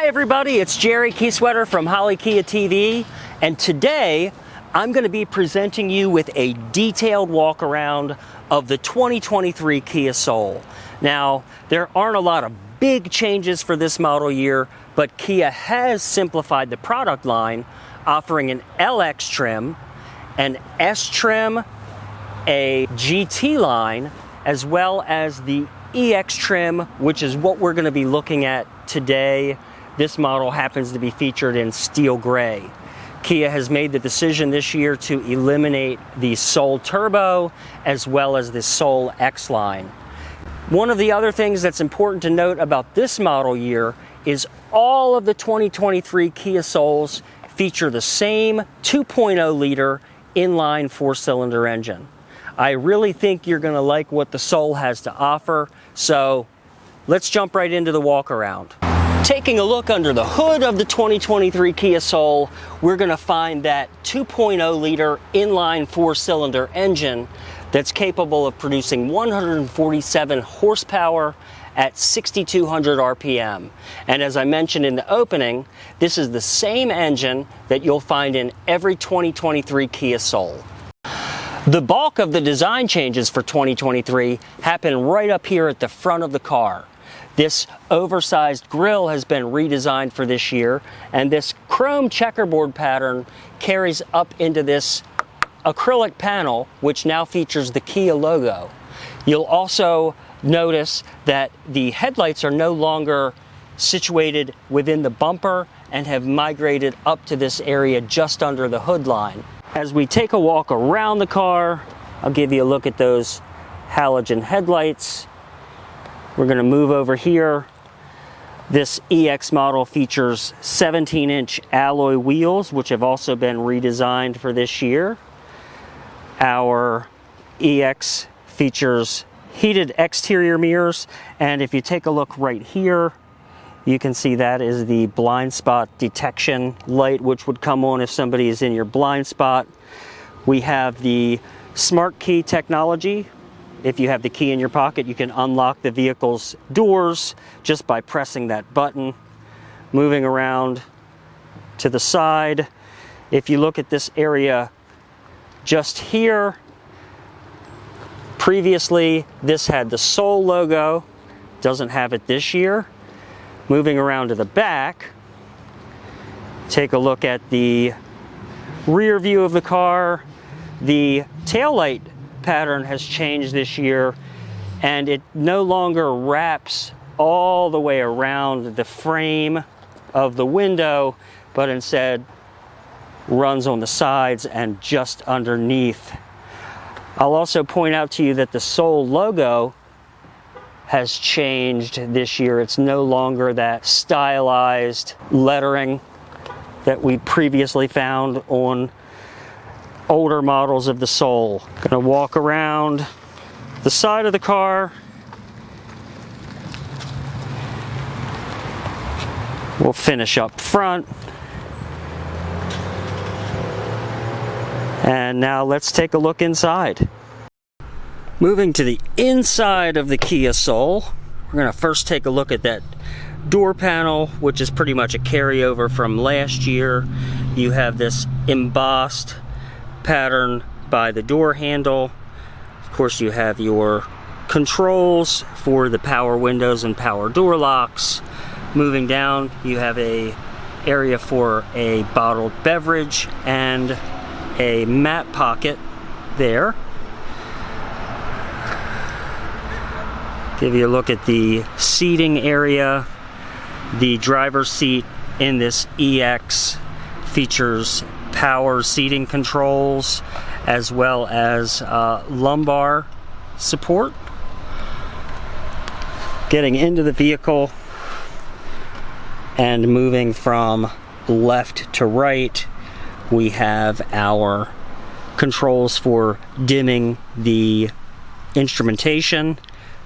Hi everybody, it's Jerry Keysweater from Holly Kia TV, and today I'm going to be presenting you with a detailed walk around of the 2023 Kia Soul. Now, there aren't a lot of big changes for this model year, but Kia has simplified the product line, offering an LX trim, an S trim, a GT line, as well as the EX trim, which is what we're going to be looking at today. This model happens to be featured in steel gray. Kia has made the decision this year to eliminate the Soul Turbo as well as the Soul X line. One of the other things that's important to note about this model year is all of the 2023 Kia Souls feature the same 2.0 liter inline four-cylinder engine. I really think you're going to like what the Soul has to offer, so let's jump right into the walk around. Taking a look under the hood of the 2023 Kia Soul, we're going to find that 2.0 liter inline four-cylinder engine that's capable of producing 147 horsepower at 6,200 RPM. And as I mentioned in the opening, this is the same engine that you'll find in every 2023 Kia Soul. The bulk of the design changes for 2023 happen right up here at the front of the car. This oversized grille has been redesigned for this year, and this chrome checkerboard pattern carries up into this acrylic panel, which now features the Kia logo. You'll also notice that the headlights are no longer situated within the bumper and have migrated up to this area just under the hood line. As we take a walk around the car, I'll give you a look at those halogen headlights. We're going to move over here. This EX model features 17-inch alloy wheels, which have also been redesigned for this year. Our EX features heated exterior mirrors, and if you take a look right here, you can see that is the blind spot detection light, which would come on if somebody is in your blind spot. We have the smart key technology. If you have the key in your pocket, you can unlock the vehicle's doors just by pressing that button. Moving around to the side, if you look at this area just here, previously this had the Soul logo, doesn't have it this year. Moving around to the back, take a look at the rear view of the car. The taillight pattern has changed this year, and it no longer wraps all the way around the frame of the window, but instead runs on the sides and just underneath. I'll also point out to you that the Soul logo has changed this year. It's no longer that stylized lettering that we previously found on older models of the Soul. Gonna walk around the side of the car. We'll finish up front. And now let's take a look inside. Moving to the inside of the Kia Soul, we're gonna first take a look at that door panel, which is pretty much a carryover from last year. You have this embossed pattern by the door handle. Of course, you have your controls for the power windows and power door locks. Moving down, you have a area for a bottled beverage and a mat pocket there. Give you a look at the seating area. The driver's seat in this EX features power seating controls as well as lumbar support. Getting into the vehicle and moving from left to right, we have our controls for dimming the instrumentation,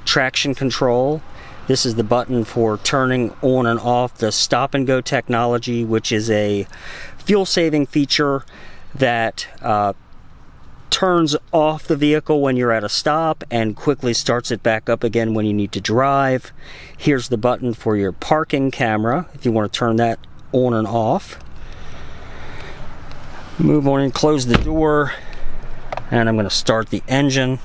traction control. This is the button for turning on and off the stop and go technology, which is a fuel saving feature that turns off the vehicle when you're at a stop and quickly starts it back up again when you need to drive. Here's the button for your parking camera if you want to turn that on and off. Move on and close the door, and I'm going to start the engine.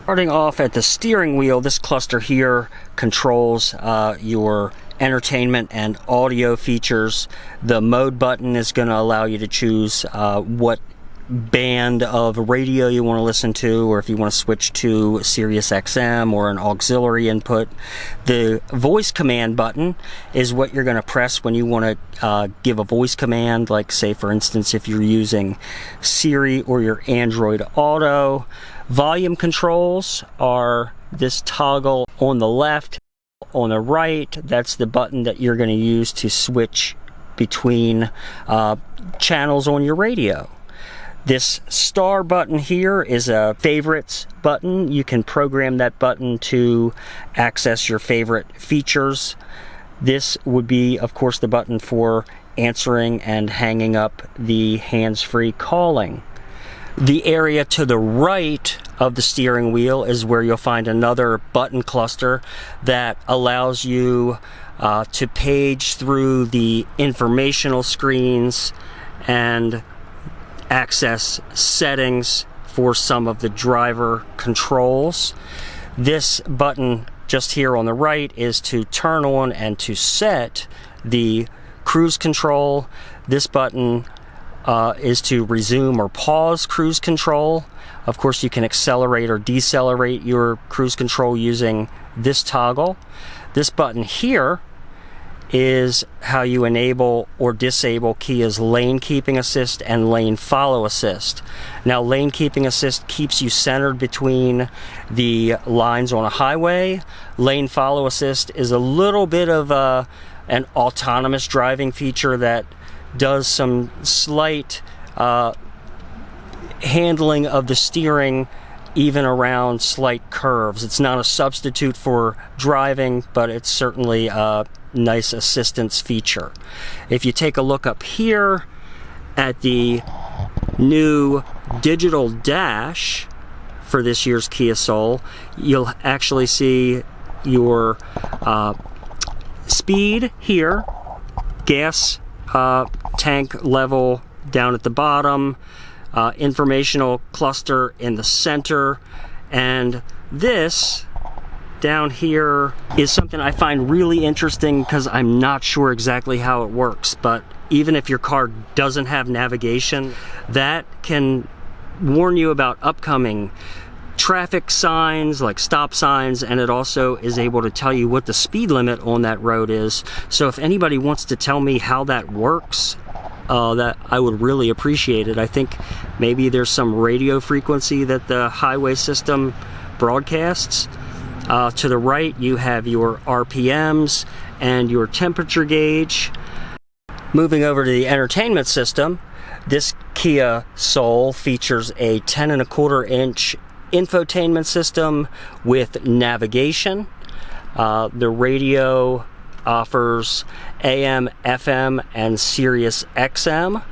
Starting off at the steering wheel, this cluster here controls your entertainment and audio features. The mode button is going to allow you to choose what band of radio you want to listen to, or if you want to switch to Sirius XM or an auxiliary input. The voice command button is what you're going to press when you want to give a voice command, like say for instance if you're using Siri or your Android Auto. Volume controls are this toggle on the left. On the right, that's the button that you're going to use to switch between channels on your radio. This star button here is a favorites button. You can program that button to access your favorite features. This would be, of course, the button for answering and hanging up the hands-free calling. The area to the right of the steering wheel is where you'll find another button cluster that allows you to page through the informational screens and access settings for some of the driver controls. This button just here on the right is to turn on and to set the cruise control. This button is to resume or pause cruise control. Of course, you can accelerate or decelerate your cruise control using this toggle. This button here is how you enable or disable Kia's lane keeping assist and lane follow assist. Now, lane keeping assist keeps you centered between the lines on a highway. Lane follow assist is a little bit of an autonomous driving feature that does some slight handling of the steering even around slight curves. It's not a substitute for driving, but it's certainly a nice assistance feature. If you take a look up here at the new digital dash for this year's Kia Soul, you'll actually see your speed here, gas tank level down at the bottom, informational cluster in the center, and this down here is something I find really interesting because I'm not sure exactly how it works. But even if your car doesn't have navigation, that can warn you about upcoming traffic signs like stop signs, and it also is able to tell you what the speed limit on that road is. So if anybody wants to tell me how that works, that I would really appreciate it. I think maybe there's some radio frequency that the highway system broadcasts. To the right, you have your RPMs and your temperature gauge. Moving over to the entertainment system, this Kia Soul features a 10.25-inch infotainment system with navigation. The radio offers AM, FM, and Sirius XM.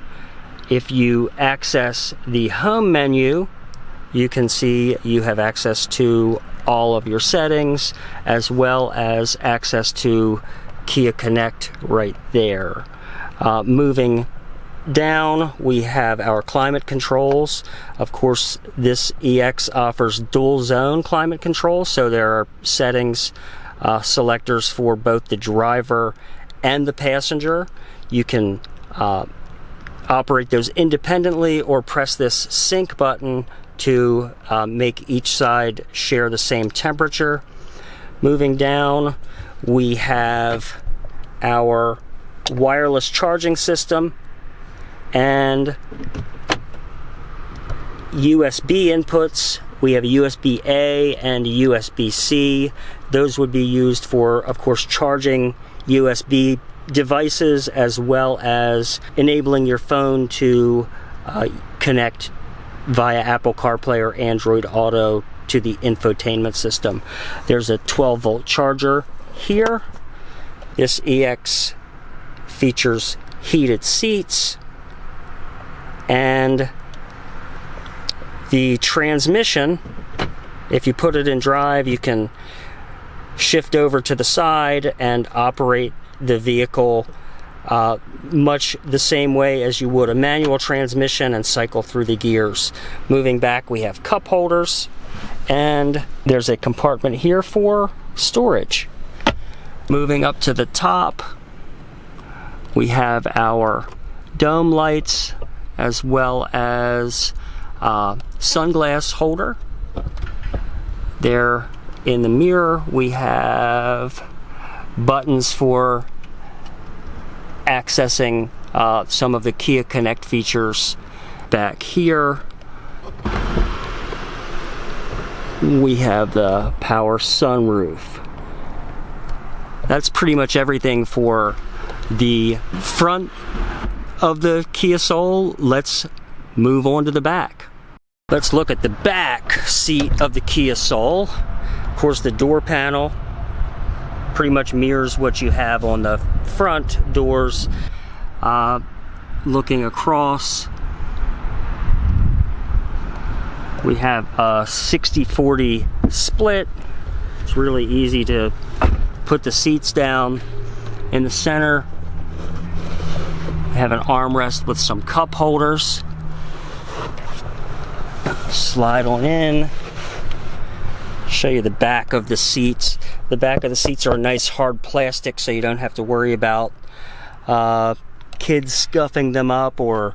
If you access the home menu, you can see you have access to all of your settings, as well as access to Kia Connect right there. Moving down, we have our climate controls. Of course, this EX offers dual zone climate control, so there are settings, selectors for both the driver and the passenger. You can operate those independently or press this sync button to make each side share the same temperature. Moving down, we have our wireless charging system and USB inputs. We have a USB-A and a USB-C. Those would be used for, of course, charging USB devices, as well as enabling your phone to connect via Apple CarPlay or Android Auto to the infotainment system. There's a 12-volt charger here. This EX features heated seats, and the transmission, if you put it in drive, you can shift over to the side and operate the vehicle much the same way as you would a manual transmission and cycle through the gears. Moving back, we have cup holders, and there's a compartment here for storage. Moving up to the top, we have our dome lights as well as sunglass holder. There in the mirror, we have buttons for accessing some of the Kia Connect features. Back here, we have the power sunroof. That's pretty much everything for the front of the Kia Soul. Let's move on to the back. Let's look at the back seat of the Kia Soul. Of course, the door panel pretty much mirrors what you have on the front doors. Looking across, we have a 60-40 split. It's really easy to put the seats down. In the center, we have an armrest with some cup holders. Slide on in. Show you the back of the seats. The back of the seats are nice hard plastic, so you don't have to worry about kids scuffing them up or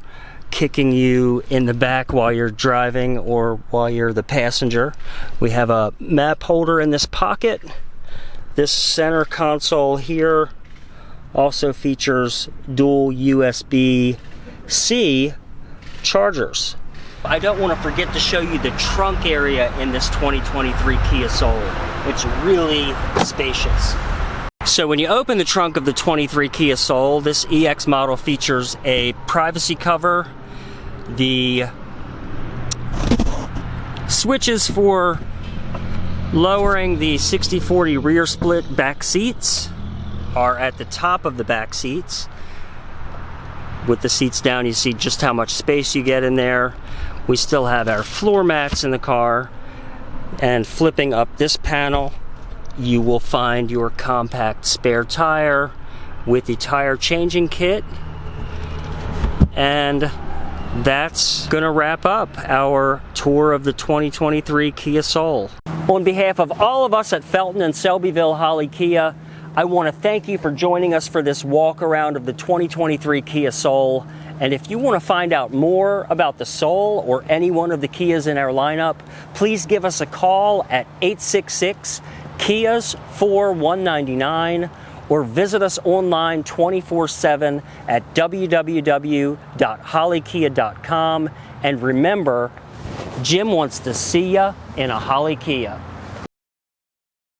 kicking you in the back while you're driving or while you're the passenger. We have a map holder in this pocket. This center console here also features dual USB-C chargers. I don't want to forget to show you the trunk area in this 2023 Kia Soul. It's really spacious. So when you open the trunk of the 23 Kia Soul, this EX model features a privacy cover, the switches for lowering the 60-40 rear split back seats are at the top of the back seats. With the seats down, you see just how much space you get in there. We still have our floor mats in the car, and flipping up this panel, you will find your compact spare tire with the tire changing kit. And that's gonna wrap up our tour of the 2023 Kia Soul. On behalf of all of us at Felton and Selbyville Holly Kia, I want to thank you for joining us for this walk around of the 2023 Kia Soul. And if you want to find out more about the Soul or any one of the Kias in our lineup, please give us a call at 866-KIAS-4199 or visit us online 24/7 at www.hollykia.com. And remember, Jim wants to see you in a Holly Kia.